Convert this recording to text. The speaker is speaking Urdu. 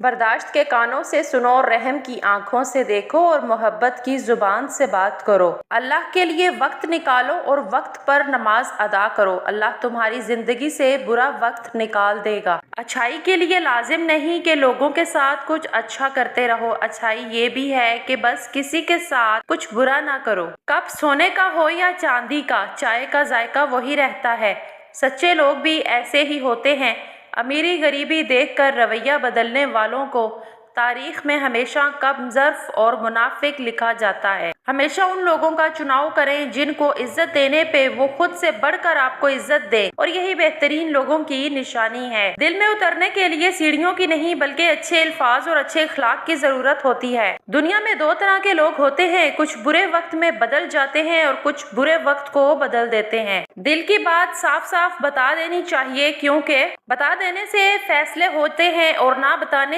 برداشت کے کانوں سے سنو اور رحم کی آنکھوں سے دیکھو اور محبت کی زبان سے بات کرو۔ اللہ کے لیے وقت نکالو اور وقت پر نماز ادا کرو۔ اللہ تمہاری زندگی سے برا وقت نکال دے گا۔ اچھائی کے لیے لازم نہیں کہ لوگوں کے ساتھ کچھ اچھا کرتے رہو، اچھائی یہ بھی ہے کہ بس کسی کے ساتھ کچھ برا نہ کرو۔ کپ سونے کا ہو یا چاندی کا، چائے کا ذائقہ وہی رہتا ہے۔ سچے لوگ بھی ایسے ہی ہوتے ہیں۔ امیری غریبی دیکھ کر رویہ بدلنے والوں کو تاریخ میں ہمیشہ کم ظرف اور منافق لکھا جاتا ہے۔ ہمیشہ ان لوگوں کا چناؤ کریں جن کو عزت دینے پہ وہ خود سے بڑھ کر آپ کو عزت دیں، اور یہی بہترین لوگوں کی نشانی ہے۔ دل میں اترنے کے لیے سیڑھیوں کی نہیں بلکہ اچھے الفاظ اور اچھے اخلاق کی ضرورت ہوتی ہے۔ دنیا میں دو طرح کے لوگ ہوتے ہیں، کچھ برے وقت میں بدل جاتے ہیں اور کچھ برے وقت کو بدل دیتے ہیں۔ دل کی بات صاف صاف بتا دینی چاہیے، کیونکہ بتا دینے سے فیصلے ہوتے ہیں اور نہ بتانے